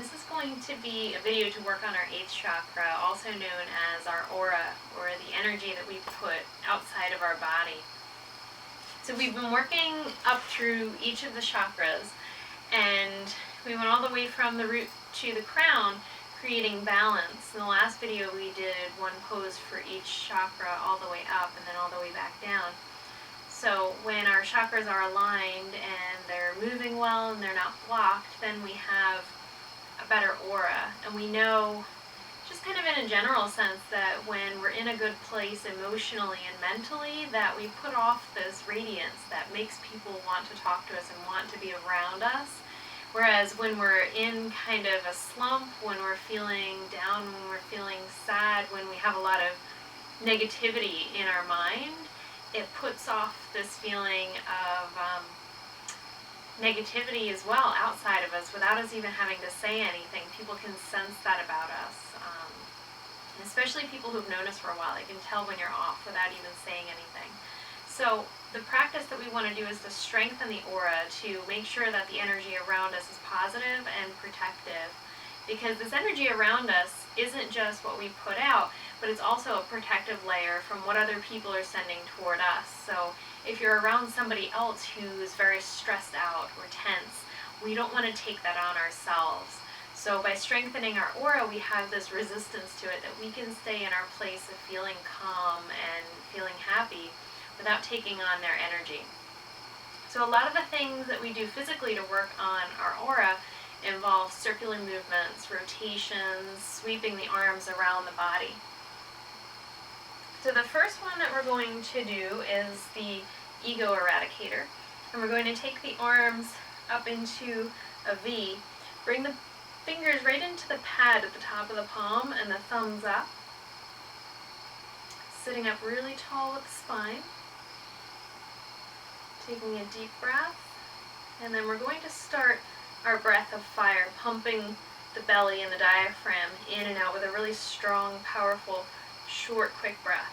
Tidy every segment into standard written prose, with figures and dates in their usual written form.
this is going to be a video to work on our 8th chakra, also known as our aura, or the energy that we put outside of our body. So we've been working up through each of the chakras, and we went all the way from the root to the crown, creating balance. In the last video we did one pose for each chakra all the way up and then all the way back down. So when our chakras are aligned and they're moving well and they're not blocked, then we have a better aura. And we know, just kind of in a general sense, that when we're in a good place emotionally and mentally, that we put off this radiance that makes people want to talk to us and want to be around us. Whereas when we're in kind of a slump, when we're feeling down, when we're feeling sad, when we have a lot of negativity in our mind, it puts off this feeling of negativity as well outside of us without us even having to say anything. People can sense that about us. Especially people who've known us for a while. They can tell when you're off without even saying anything. So the practice that we want to do is to strengthen the aura, to make sure that the energy around us is positive and protective. Because this energy around us isn't just what we put out, but it's also a protective layer from what other people are sending toward us. So if you're around somebody else who's very stressed out or tense, we don't want to take that on ourselves. So by strengthening our aura, we have this resistance to it, that we can stay in our place of feeling calm and feeling happy without taking on their energy. So a lot of the things that we do physically to work on our aura involve circular movements, rotations, sweeping the arms around the body. So the first one that we're going to do is the ego eradicator. And we're going to take the arms up into a V, bring the fingers right into the pad at the top of the palm and the thumbs up. Sitting up really tall with the spine. Taking a deep breath. And then we're going to start our breath of fire, pumping the belly and the diaphragm in and out with a really strong, powerful, short, quick breath.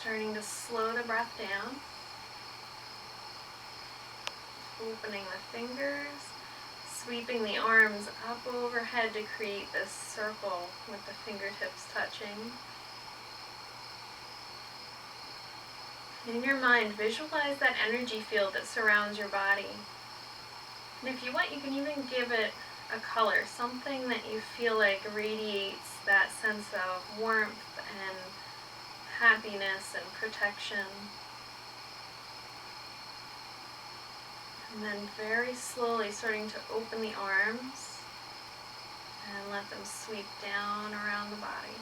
Starting to slow the breath down. Opening the fingers, sweeping the arms up overhead to create this circle with the fingertips touching. In your mind, visualize that energy field that surrounds your body. And if you want, you can even give it a color, something that you feel like radiates that sense of warmth and happiness and protection. And then very slowly starting to open the arms and let them sweep down around the body.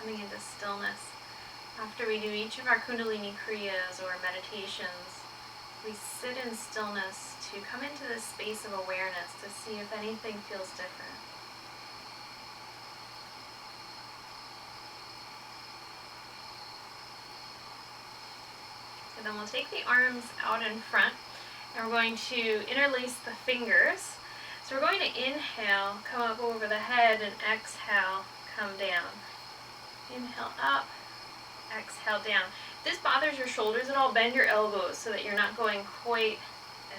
Coming into stillness. After we do each of our Kundalini Kriyas or meditations, we sit in stillness to come into this space of awareness to see if anything feels different. So then we'll take the arms out in front and we're going to interlace the fingers. So we're going to inhale, come up over the head, and exhale, come down. Inhale up, exhale down. If this bothers your shoulders at all, bend your elbows so that you're not going quite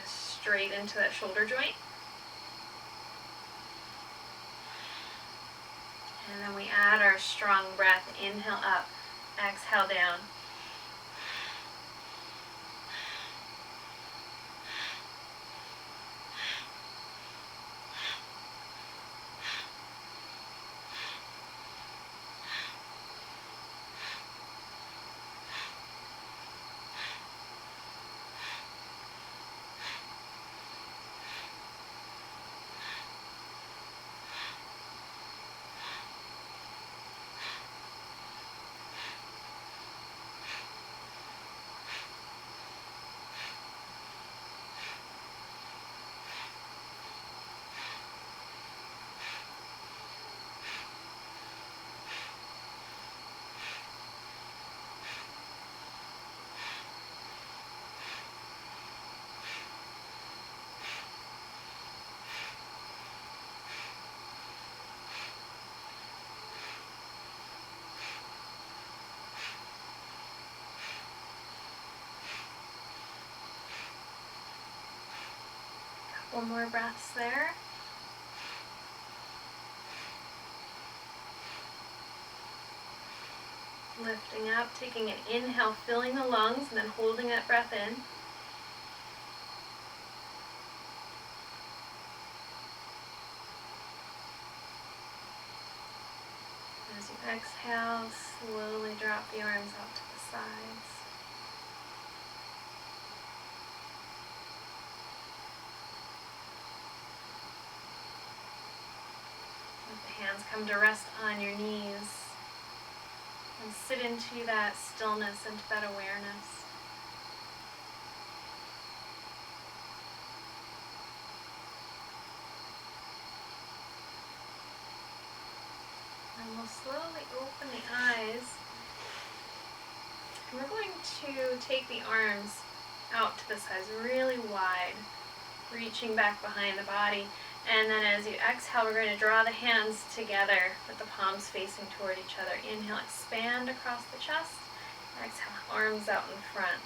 as straight into that shoulder joint. And then we add our strong breath. Inhale up, exhale down. Couple more breaths there. Lifting up, taking an inhale, filling the lungs, and then holding that breath in. As you exhale, slowly drop the arms out to the sides. Let the hands come to rest on your knees. And sit into that stillness, into that awareness. And we'll slowly open the eyes. And we're going to take the arms out to the sides, really wide, reaching back behind the body. And then as you exhale, we're going to draw the hands together with the palms facing toward each other. Inhale, expand across the chest. Exhale, arms out in front.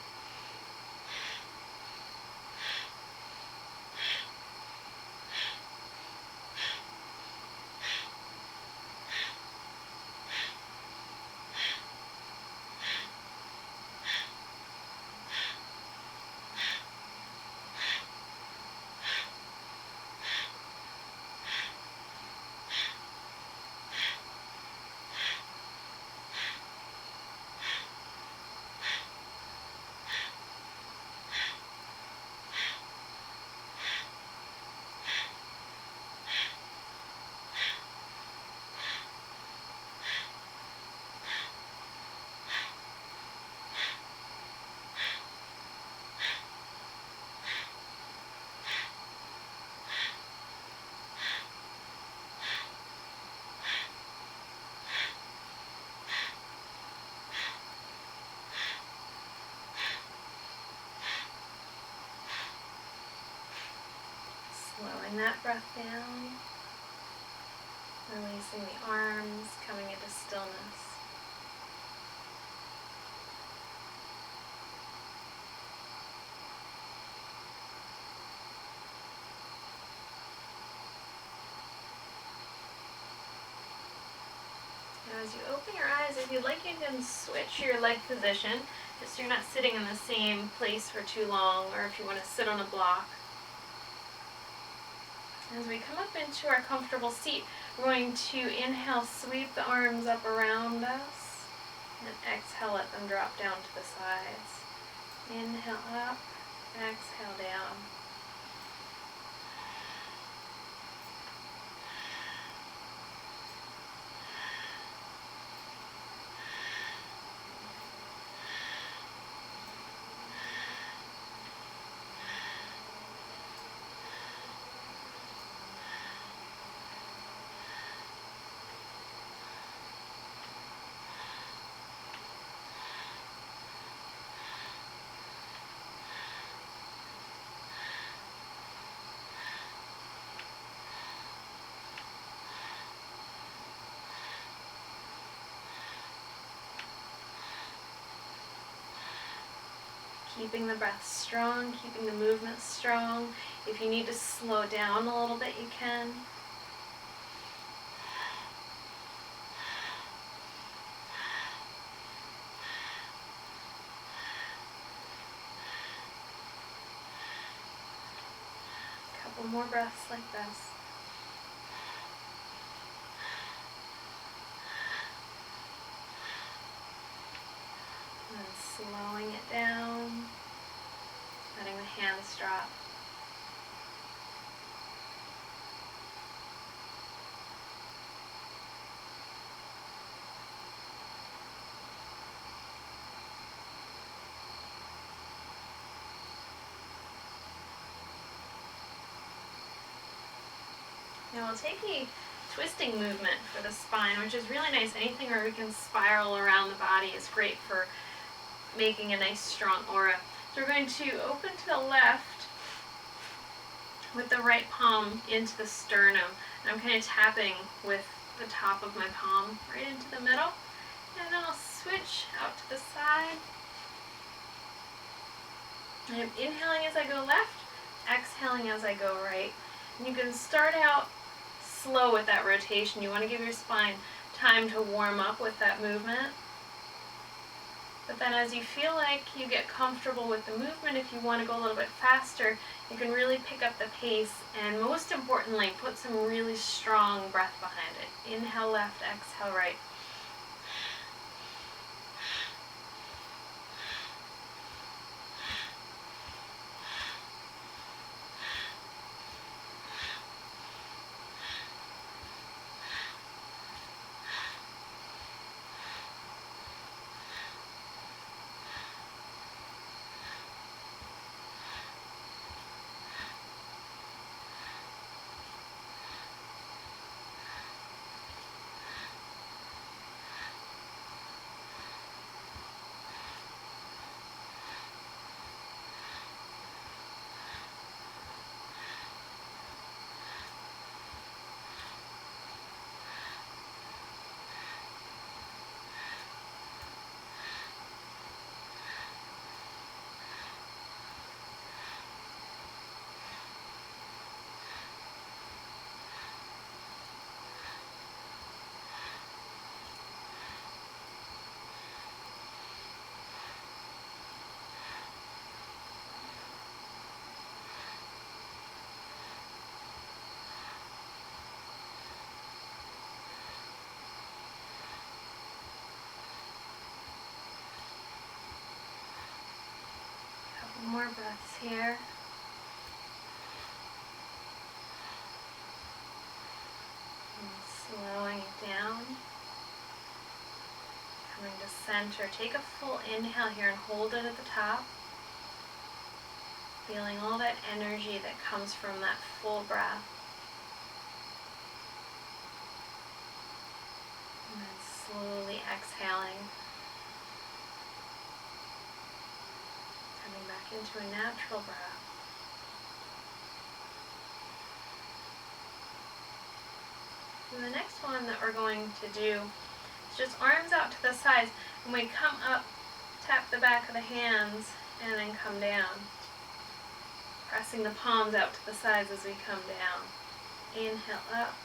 Slowing that breath down, releasing the arms, coming into stillness. Now as you open your eyes, if you'd like, you can switch your leg position, just so you're not sitting in the same place for too long, or if you want to sit on a block. As we come up into our comfortable seat, we're going to inhale, sweep the arms up around us, and exhale, let them drop down to the sides. Inhale up, exhale down. Keeping the breath strong, keeping the movement strong. If you need to slow down a little bit, you can. A couple more breaths like this. And slowing it down, letting the hands drop. Now we'll take a twisting movement for the spine, which is really nice. Anything where we can spiral around the body is great for making a nice strong aura. So we're going to open to the left with the right palm into the sternum. And I'm kind of tapping with the top of my palm right into the middle. And then I'll switch out to the side. I'm inhaling as I go left, exhaling as I go right. And you can start out slow with that rotation. You want to give your spine time to warm up with that movement. But then as you feel like you get comfortable with the movement, if you want to go a little bit faster, you can really pick up the pace, and most importantly, put some really strong breath behind it. Inhale left, exhale right. More breaths here. And slowing it down. Coming to center. Take a full inhale here and hold it at the top. Feeling all that energy that comes from that full breath. And then slowly exhaling. Coming back into a natural breath. And the next one that we're going to do is just arms out to the sides. When we come up, tap the back of the hands and then come down. Pressing the palms out to the sides as we come down. Inhale up,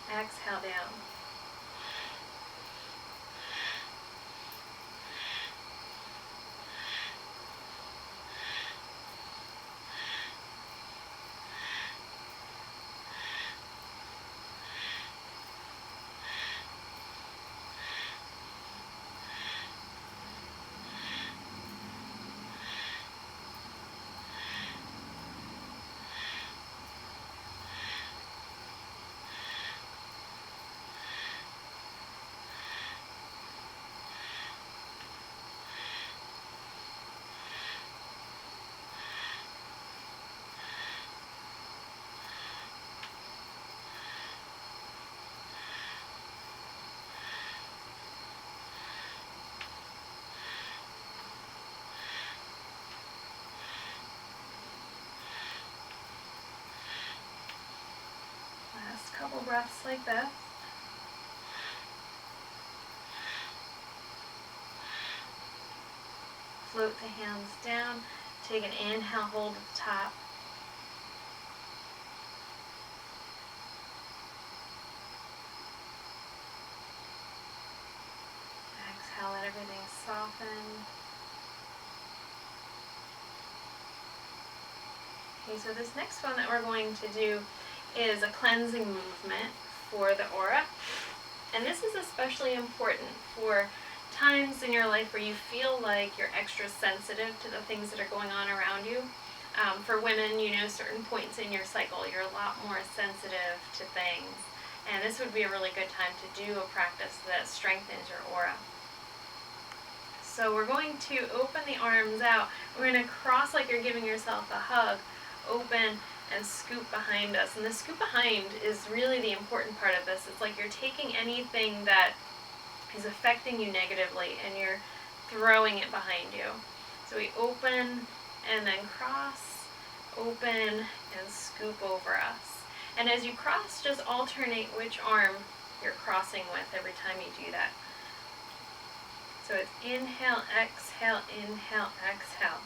exhale down. Last couple breaths like this. Float the hands down. Take an inhale, hold at the top. Exhale, let everything soften. Okay, so this next one that we're going to do is a cleansing movement for the aura. And this is especially important for times in your life where you feel like you're extra sensitive to the things that are going on around you. For women, certain points in your cycle, you're a lot more sensitive to things. And this would be a really good time to do a practice that strengthens your aura. So we're going to open the arms out. We're going to cross like you're giving yourself a hug. Open and scoop behind us. And the scoop behind is really the important part of this. It's like you're taking anything that is affecting you negatively and you're throwing it behind you. So we open and then cross, open and scoop over us. And as you cross, just alternate which arm you're crossing with every time you do that. So it's inhale, exhale, exhale.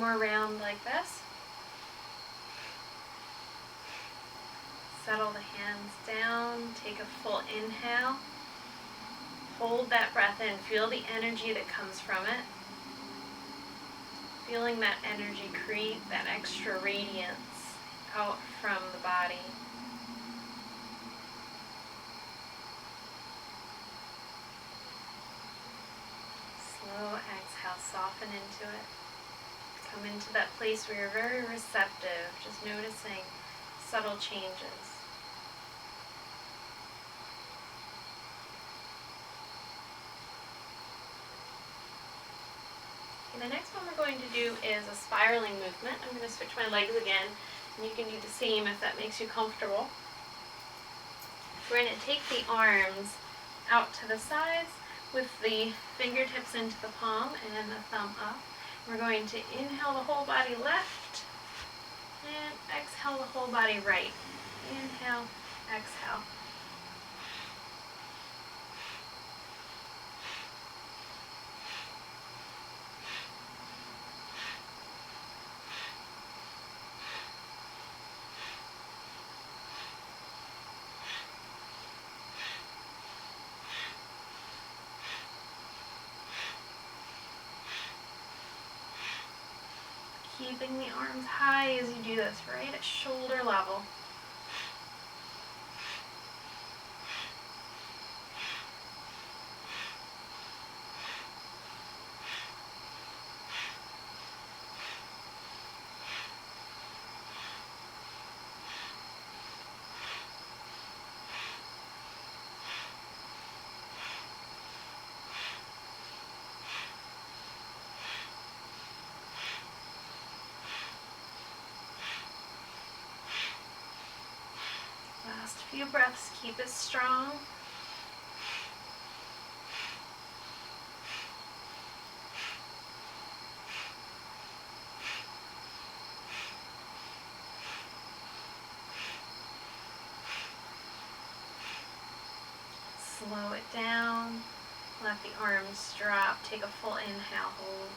more round like this. Settle the hands down. Take a full inhale. Hold that breath in. Feel the energy that comes from it. Feeling that energy create that extra radiance out from the body. Slow exhale, soften into it. Come into that place where you're very receptive, just noticing subtle changes. Okay, the next one we're going to do is a spiraling movement. I'm going to switch my legs again, and you can do the same if that makes you comfortable. We're going to take the arms out to the sides with the fingertips into the palm and the thumb up. We're going to inhale the whole body left and exhale the whole body right. Inhale, exhale. Keeping the arms high as you do this, right at shoulder level. Last few breaths, keep it strong. Slow it down. Let the arms drop. Take a full inhale, hold.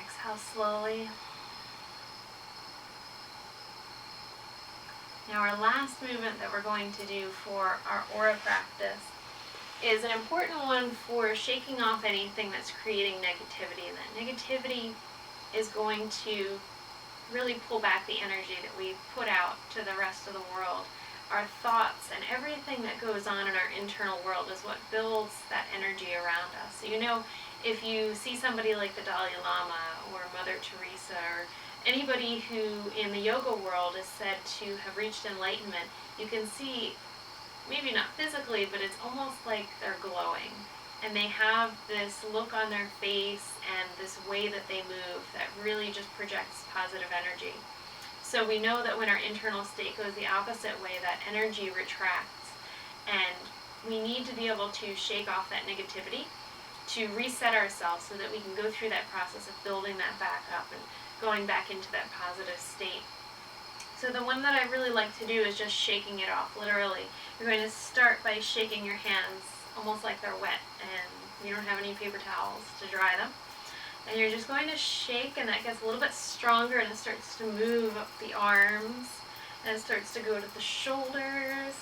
Exhale slowly. Now our last movement that we're going to do for our aura practice is an important one for shaking off anything that's creating negativity. And that negativity is going to really pull back the energy that we put out to the rest of the world. Our thoughts and everything that goes on in our internal world is what builds that energy around us. So, you know, if you see somebody like the Dalai Lama or Mother Teresa or anybody who in the yoga world is said to have reached enlightenment, you can see, maybe not physically, but it's almost like they're glowing. And they have this look on their face and this way that they move that really just projects positive energy. So we know that when our internal state goes the opposite way, that energy retracts. And we need to be able to shake off that negativity, to reset ourselves so that we can go through that process of building that back up and going back into that positive state. So the one that I really like to do is just shaking it off, literally. You're going to start by shaking your hands almost like they're wet and you don't have any paper towels to dry them. And you're just going to shake, and that gets a little bit stronger, and it starts to move up the arms, and it starts to go to the shoulders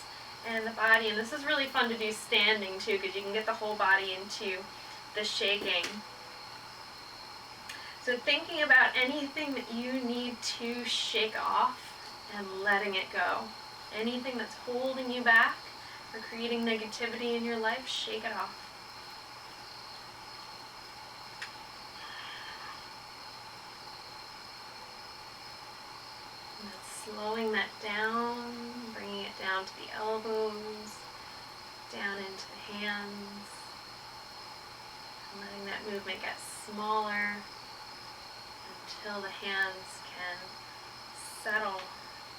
and the body. And this is really fun to do standing too, because you can get the whole body into the shaking. So thinking about anything that you need to shake off and letting it go. Anything that's holding you back or creating negativity in your life, shake it off. And that's slowing that down, bringing it down to the elbows, down into the hands, and letting that movement get smaller until the hands can settle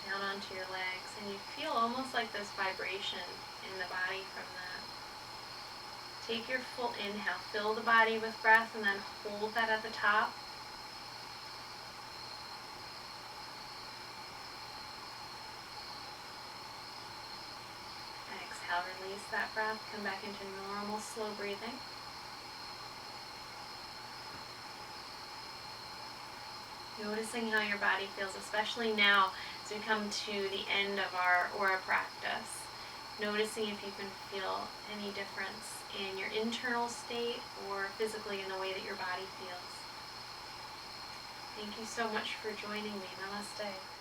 down onto your legs, and you feel almost like this vibration in the body from that. Take your full inhale, fill the body with breath, and then hold that at the top. Exhale, release that breath. Come back into normal, slow breathing. Noticing how your body feels, especially now as we come to the end of our aura practice. Noticing if you can feel any difference in your internal state or physically in the way that your body feels. Thank you so much for joining me. Namaste.